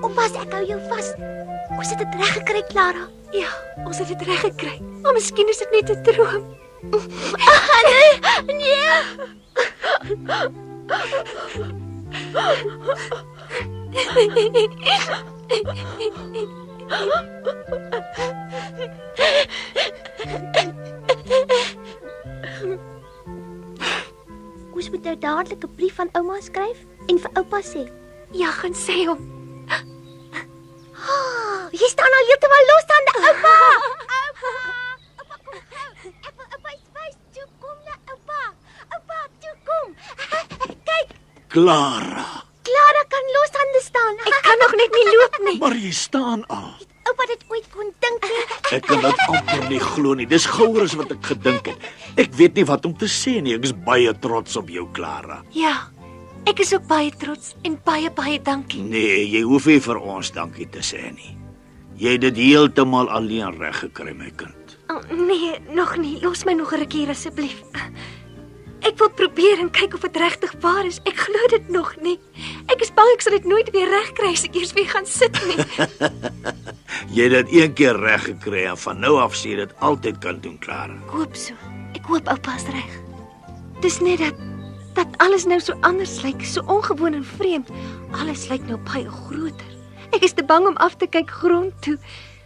Oppas, ek hou jou vas. Ons het dit reg gekry, Clara. Ja, ons het dit reg gekry. Maar miskien is dit net 'n droom. Nee. Ons moet nou dadelik 'n brief van ouma skryf en vir oupa sê. Ja, gaan sê hom. Jy staan al heeltemal los aan die oupa. Oupa, kom gou. Ek wil oupa wys. Toe kom na oupa. Oupa, toe kom. Kyk, Clara, Clara kan loshande staan. Ek kan nog net nie loop nie. maar jy staan al. Oupa dit ooit kon dink nie. Ek kan dit amper nie glo nie. Dis gouer as wat ek gedink het. Ek weet nie wat om te sê nie. Ek is baie trots op jou, Clara. Ja, ek is ook baie trots en baie dankie. Nee, jy hoef nie vir ons dankie te sê nie. Jy het dit heeltemal alleen reg gekry, my kind. Oh, nee, nog nie. Los my nog 'n rukkie asseblief. Ek wil probeer en kyk of dit regtig waar is. Ek glo dit nog nie. Ek is bang ek sal dit nooit weer regkry as ek eers weer gaan sit nie. Jy het dit een keer reg gekry en van nou af sê jy dit altyd kan doen, Clara. Ek hoop so. Ek hoop oupa's reg. Dis net dat alles nou so anders lyk, so ongewoon en vreemd. Alles lyk nou baie groter. Ek is te bang om af te kyk grond toe.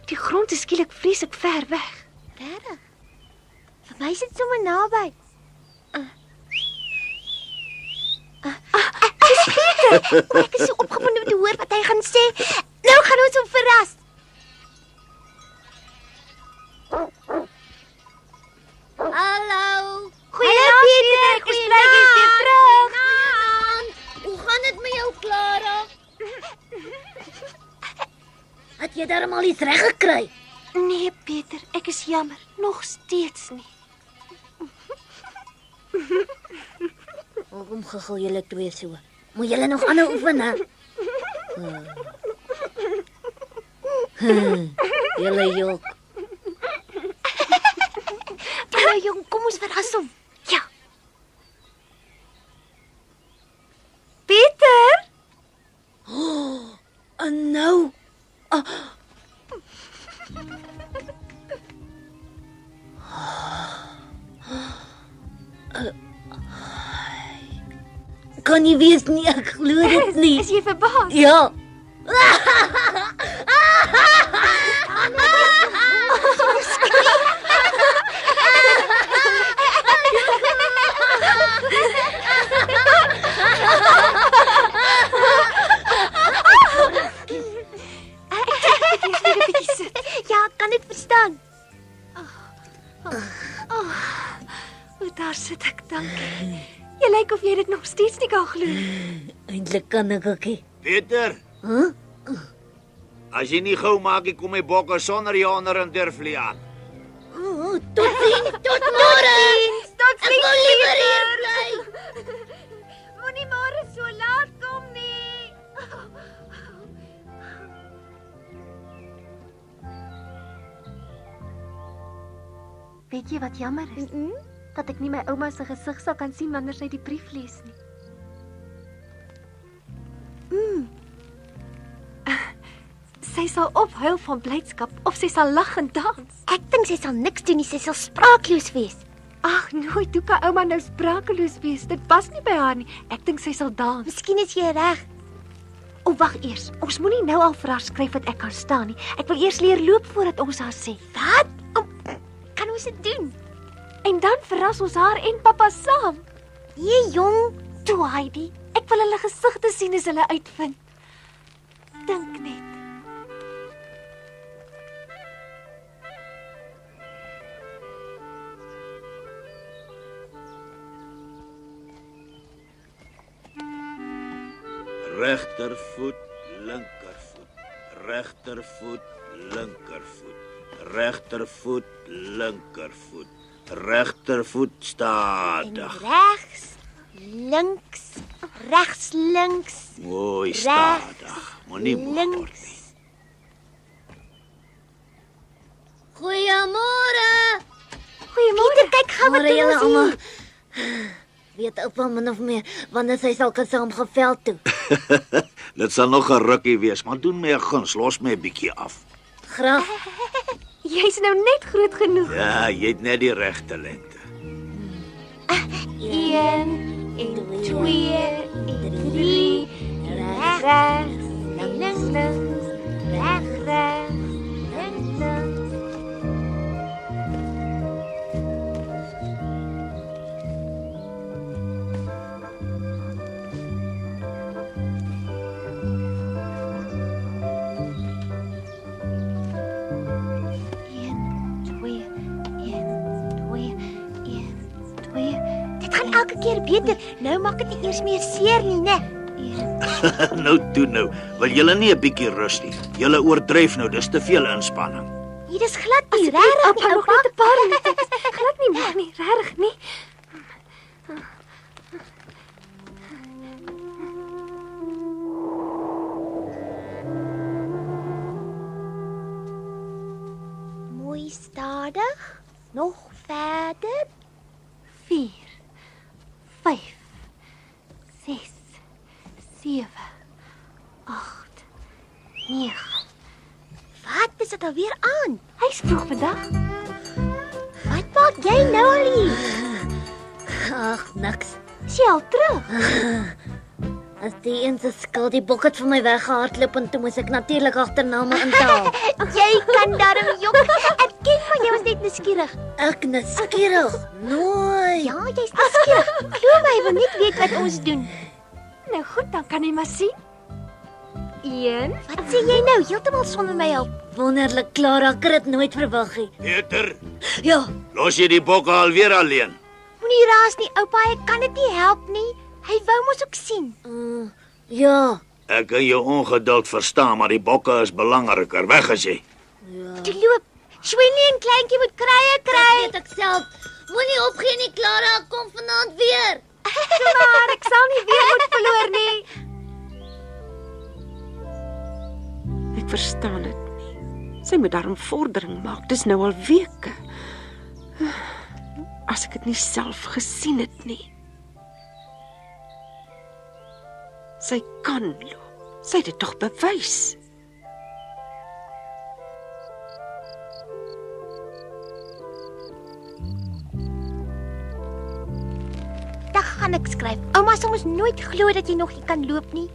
Die grond is skielik vreeslik ver weg. Regtig? Vir my is dit sommer naby. Ek is so opgewonde om te hoor wat hy gaan sê. Nou gaan ons hom verras. Hallo. Goeienaand, Pieter. Ek is bly jy is weer terug. Hoe gaan dit met jou, Clara? Het jy darmal iets reg gekry? Nee, Pieter, ek is jammer. Nog steeds nie. Waarom gegil julle twee so? Moet julle nog aanhou oefen, hè? Julle jok. Nou jong, kom ons verras hom. Ja. Pieter? En nou. Kan nie wees nie, ek glo dit nie. Is jy verbaas? Ja. Ja, ek kan dit verstaan. Daar sit ek, dankie. Jy lyk of jy dit nog steeds nie kan glo. Eintlik kan ek ook nie. Peter, as jy nie gou maak, ek kom my bokke sonder jou onder en durf liaan. Tot ziens, tot môre. Tot Ek wil liever hier bly. Moenie môre so laat kom nie. Weet jy wat jammer is? Dat ek nie my ouma se gesig sal kan sien wanneer sy die brief lees nie. Sy sal ophuil van blydskap of sy sal lag en dans. Ek dink sy sal niks doen nie, sy sal spraakloos wees. Ag, nooit, hoe kan ouma nou sprakeloos wees? Dit pas nie by haar nie. Ek dink sy sal dans. Miskien is jy reg. O, wag eers. Ons moenie nou al vir haar skryf dat ek kan staan nie. Ek wil eers leer loop voordat ons haar sê. Wat? Kan ons dit doen? En dan verras ons haar en pappa saam. Jy jong. Toe, Heidi. Ek wil hulle gesigte sien as hulle uitvind. Dink net. Regtervoet, linkervoet. Regtervoet, linkervoet. Regtervoet, linkervoet. Regtervoet stadig. Regs, links, regs, links. Mooi stadig. Moenie moeg word nie. Goeiemôre. Ek gaan met Maar julle ons almal hier. weet oupa min of meer wanneer sy sal kan saam gaan veld toe. Dit sal nog 'n rukkie wees, maar doen my 'n guns, los my 'n bietjie af. Graag. Jy's nou net groot genoeg. Ja, jy het net die regte lengte. 1 en 2 en 3 regs, links, links, reg, links, links. Dit gaan elke keer beter. Nou maak dit nie eers meer seer nie, né? Nou toe nou, wil julle nie 'n bietjie rus nie. Julle oordryf nou, dis te veel inspanning. Hier is glad nie regtig Oupa nie, nog oupa. net 'n paar minute. Glad nie mag nie, regtig nie. Mooi stadig. Nog verder. 4 5 6 7 8 9. Wat is dit alweer aan? Hy's vroeg vandag. Wat maak jy nou al hier? Ag, niks. Is jy al terug? As die een se skuld die bok het vir my weggehardloop en toe moes ek natuurlik agterna my intaal. Jy kan darm jok. Ek ken maar jy was net nuuskierig. Ek nuuskierig. Nooit. Ja, jy's nuuskierig. Glo my, wil net weet wat ons doen. Nou goed, dan kan jy maar sien. 1 Wat sê jy nou? Heeltemal sonder my hulp. Wonderlik, Clara, ek het dit nooit verwag nie. Peter, Ja, los jy die bokke alweer alleen? Moenie raas nie, oupa, ek kan dit nie help nie. Hy wou mos ook sien. ja. Ek kan jou ongeduld verstaan, maar die bokke is belangriker. Weg as jy. Toe loop. Swinnie en kleintjie moet krye kry. Weet ek self. Moenie opgee nie, Clara, ek kom vanaand weer. Maar ek sal nie weer moet verloor nie. Ek verstaan dit nie. Sy moet daarom vordering maak. Dis nou al weke. As ek dit nie self gesien het nie. Sy kan loop. Sy het dit tog bewys. Dan gaan ek skryf. Ouma sal mos nooit glo dat jy nog nie kan loop nie.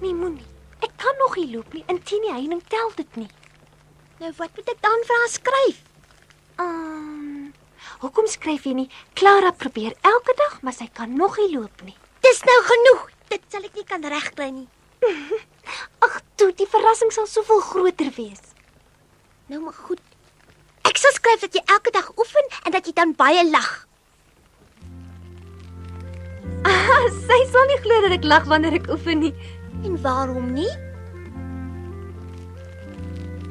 Nee, moenie. Ek kan nog nie loop nie. Intien die heining tel dit nie. Nou wat moet ek dan vir haar skryf? Hoekom skryf jy nie? Clara probeer elke dag, maar sy kan nog nie loop nie. Dis nou genoeg. Dit sal ek nie kan regkry nie. Ag, toe, die verrassing sal soveel groter wees. Nou maar goed. Ek sal skryf dat jy elke dag oefen en dat jy dan baie lag. Sy sal nie glo dat ek lag wanneer ek oefen nie. En waarom nie?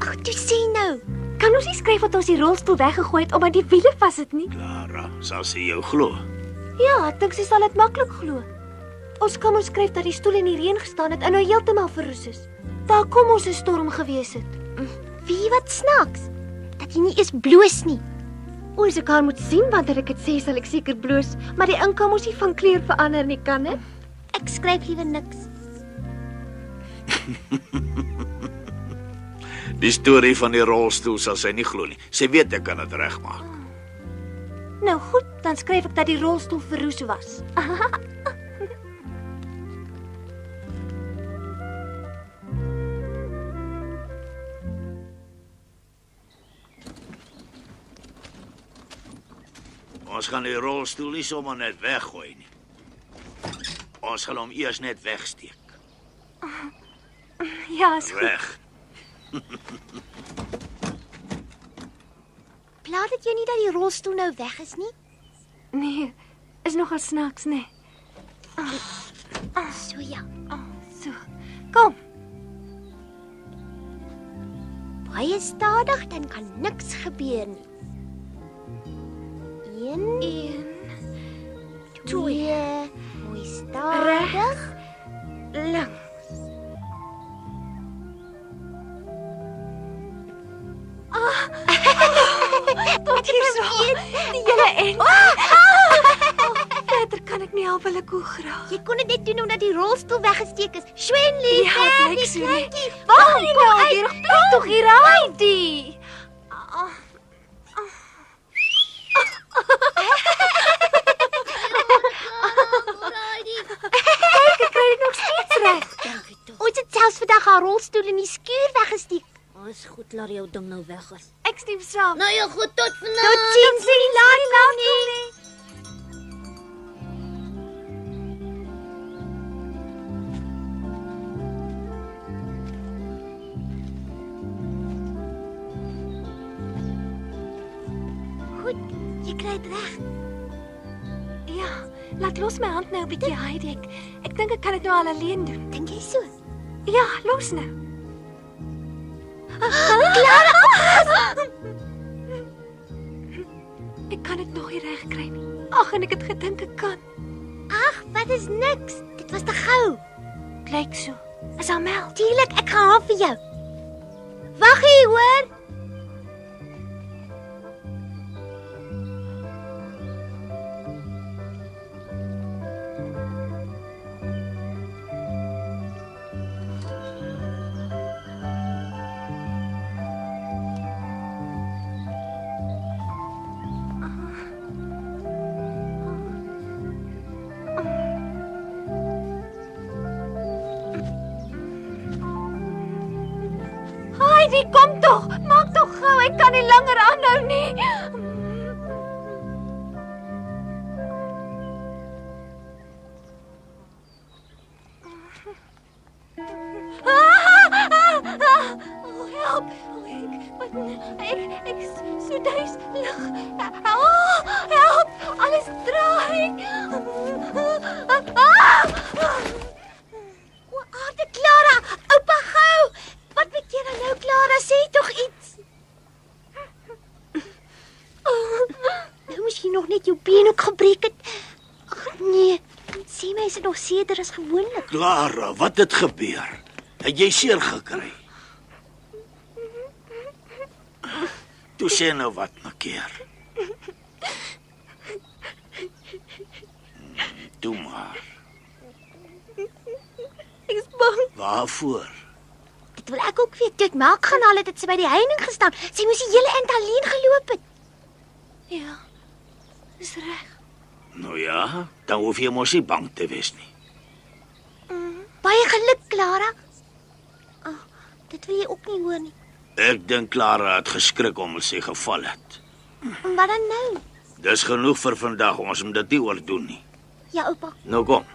Ag, toe sê nou. Kan ons nie skryf dat ons die rolstoel weggegooi het omdat die wiele vas het nie? Clara, sal sy jou glo? Ja, ek dink sy sal dit maklik glo. Ons kan ons skryf dat die stoel in die reën gestaan het en nou heeltemal verroes is. Daar kom ons 'n storm gewees het. Wie wat snaaks? Dat jy nie eens bloos nie. Ons ek kan moet sien wanneer ek dit sê sal ek seker bloos, maar die ink kan mos nie van kleur verander nie, kan dit? Ek skryf liewer niks. Die storie van die rolstoel sal sy nie glo nie. Sy weet ek kan dit regmaak. Nou goed, dan skryf ek dat die rolstoel verroes was. Ons gaan die rolstoel nie sommer net weggooi nie. Ons gaan hom eers net wegsteek. Ja, is goed. Reg. Pla dit jou nie dat die rolstoel nou weg is nie? Nee, is nogal snaaks, nee. So ja. So. Kom. Baie stadig, dan kan niks gebeur nie. 1 2 mooi stadig. Langs. Tot hier so. Die hele end. Hoe graag. Jy kon dit net doen omdat die rolstoel weggesteek is. Swenley, Ja, dit lyk so nie. kleintjie. Wag jy nou Kom uit. weer? Bly tog hier uit die. Ek kry dit nog steeds reg. Dankie tog. Ons het selfs vandag haar rolstoel in die skuur weggesteek. Is goed, laat jou ding nou weg is. Ek stem saam. Nou ja, goed, tot Tot vanaand. sins, nie laat nie. Goed, jy kry dit reg. Ja, laat los my hand nou 'n bietjie, Heidi. Ek dink ek kan dit nou al alleen doen. Dink jy so? Ja, los nou. Ek kan dit nog nie reg kry nie. Ag, en ek het gedink ek kan. Ag, wat is niks. Dit was te gou. Lyk so. Is Amel? Tuurlik, ek gaan haar vir jou. Wag hier, hoor. Heidi, kom tog. Maak tog gou. Ek kan nie langer aanhou nie. Oh, help. Ek so duiselig. Help. Alles draai. O, aarde Clara, oupa gou. Wat met jy nou, Clara? Sê tog iets. Nou moes jy nog net jou been ook gebreek het. Ag nee, sê my is dit nog seerder as gewoonlik. Clara, wat het gebeur? Het jy seer gekry? Toe sê nou wat, Nakeer. Doe maar. Ek is bang. Waarvoor? Dit wil ek ook weet. Toe ek melk gaan haal het sy by die heining gestaan. Sy moes die hele eind alleen geloop het. Ja. Dis reg. Nou ja, dan hoef jy mos nie bang te wees nie. Baie geluk, Clara. Oh, dit wil jy ook nie hoor nie. Ek dink Clara het geskrik omdat sy geval het. En wat dan nou? Dis genoeg vir vandag, ons moet dit nie oordoen nie. Ja, oupa. Nou kom.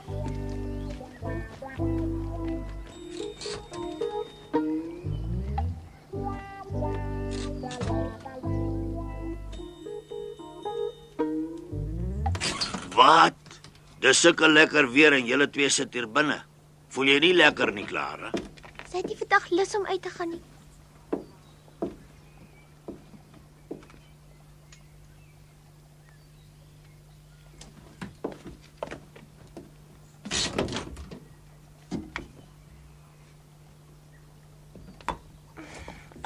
Wat? Dis sulke lekker weer en julle twee sit hier binne. Voel jy nie lekker nie, Clara? Sy het nie vandag lus om uit te gaan nie.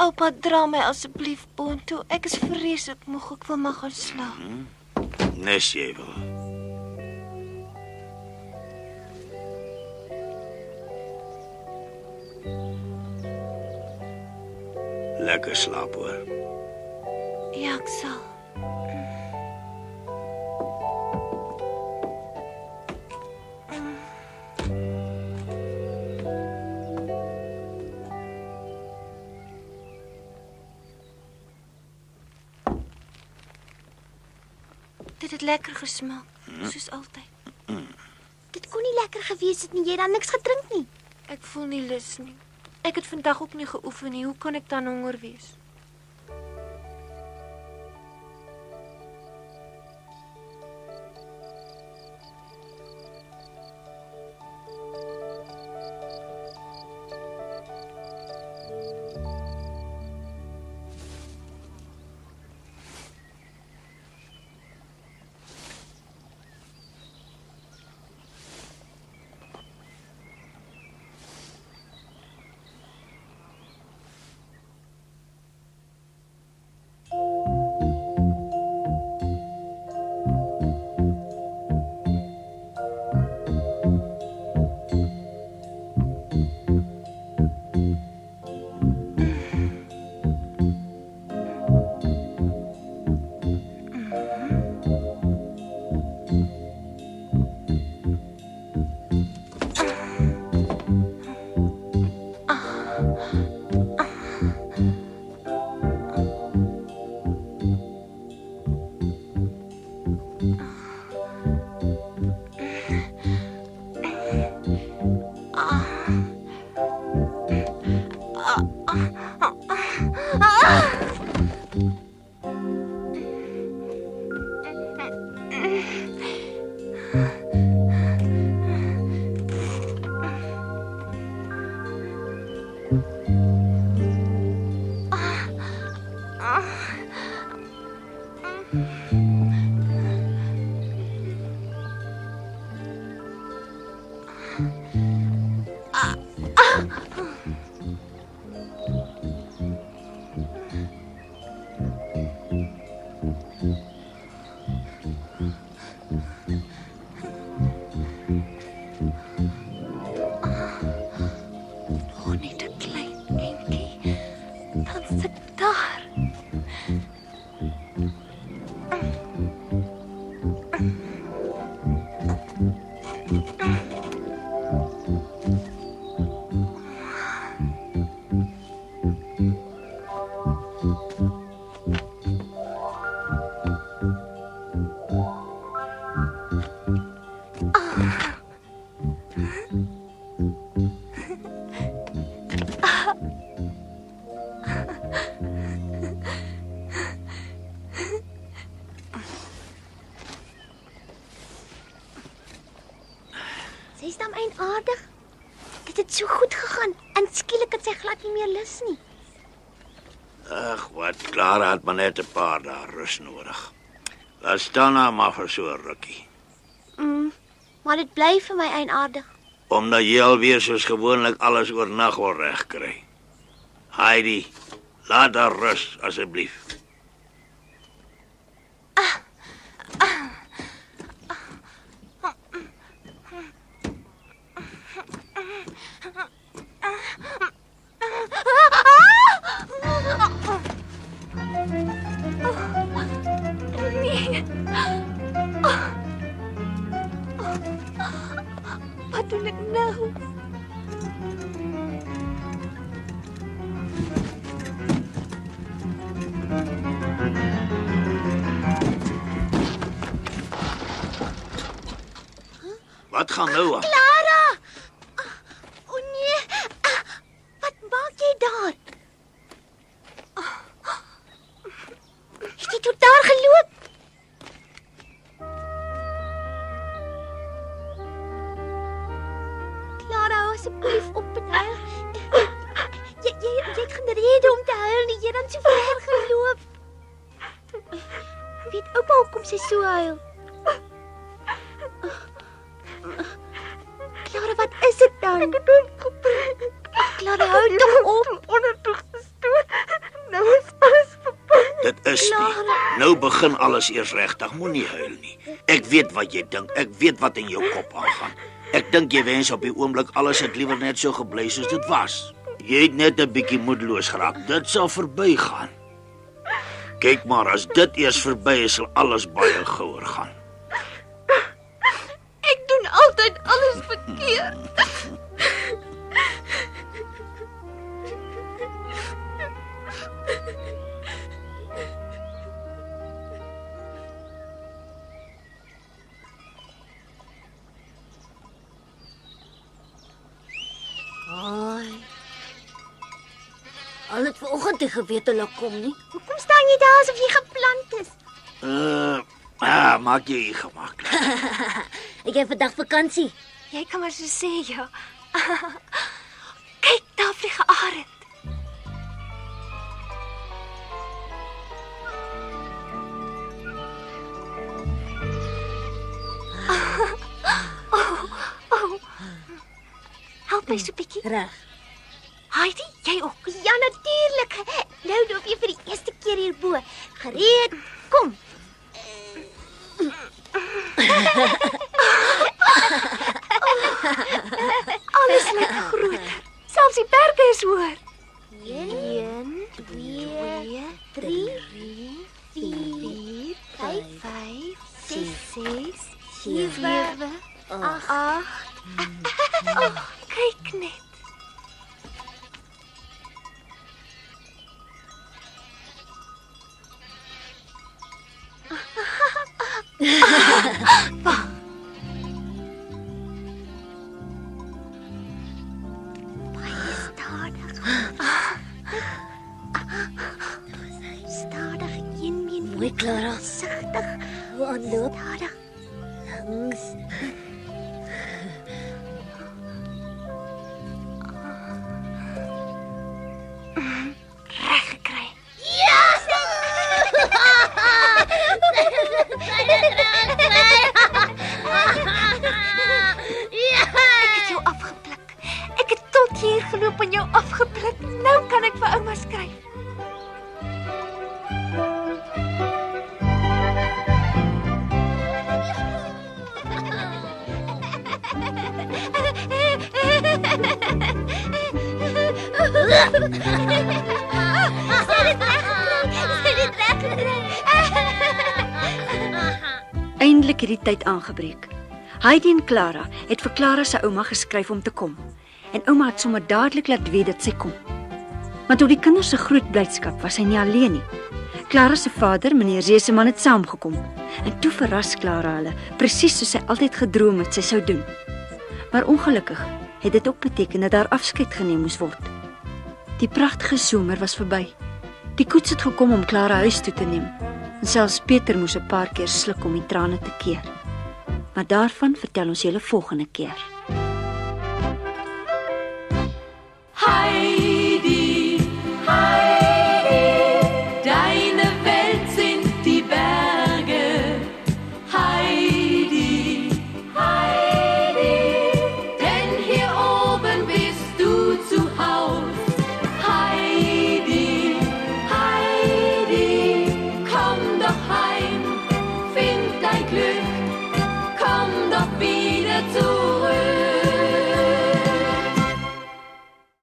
Oupa, dra my asseblief boontoe. Ek is vreeslik moeg. Ek wil maar gaan slaap. Nes jy wil. Lekker slaap hoor. Ja, ek sal. Dit het lekker gesmaak, soos altyd. Dit kon nie lekker gewees het nie. Jy het dan niks gedrink nie. Ek voel nie lus nie. Ek het vandag ook nie geoefen nie. Hoe kan ek dan honger wees? Oh, net 'n klein entjie. Dan sit daar. Sy's dan eienaardig. Dit het so goed gegaan en skielik het sy glad nie meer lus nie. Ag, wat Clara het maar net 'n paar dae rus nodig. Laat staan nou maar vir so 'n rukkie. Maar dit bly vir my eienaardig. Omdat jy alweer soos gewoonlik alles oornag wil regkry. Heidi, laat haar rus asseblief. Nee. Wat doen ek nou? Wat gaan nou aan? Clara! O nee. Wat maak jy daar? Het jy tot daar geloop? Clara, asseblief op en huil. Jy het geen rede om te huil nie. Jy het dan so ver geloop. Weet oupa hoekom sy so huil? Clara, wat is dit dan? Ek het hom gebreek. Clara, hou tog op. Onder toe gestoot. Nou is alles verby. Dit is nie. Nou begin alles eers regtig. Moenie huil nie. Ek weet wat jy dink. Ek weet wat in jou kop aangaan. Ek dink jy wens op die oomblik alles het liewer net so gebly soos dit was. Jy het net 'n bietjie moedeloos geraak. Dit sal verbygaan. Kyk maar, as dit eers verby is, sal alles baie gouer gaan. Ek doen altyd alles verkeerd. Ai. Al het vanoggend nie geweet hulle kom nie. Hoekom staan jy daar asof jy geplant is? Maak jy gemaklik. Ek het vandag vakansie. Jy kan maar so sê, ja. Kyk, daar vlieg 'n arend. Help my so 'n bietjie. Reg. Heidi, jy ook. Ja, natuurlik. Nou loop jy vir die eerste keer hierbo. Gereed? Kom. Alles lyk groter. Selfs die berge is hoër. 1, 2, 3, 4, 5, 6, 7, 8. Kyk net. Stadig, een Mooi, Clara. sigtig. Hoe aanloop? Stadig. Langs. Reg gekry. Ja! Eindelik het die tyd aangebreek. Heidi en Clara het vir Clara se ouma geskryf om te kom. En ouma het sommer dadelik laat weet dat sy kom. Maar tot die kinders se groot blydskap was sy nie alleen nie. Clara se vader, meneer Zeseman, het saamgekom. En toe verras Clara hulle, presies soos sy altyd gedroom het sy sou doen. Maar ongelukkig het dit ook beteken dat daar afskeid geneem moes word. Die pragtige somer was verby. Die koets het gekom om Clara huis toe te neem. En selfs Peter moes 'n paar keer sluk om die trane te keer. Maar daarvan vertel ons julle volgende keer.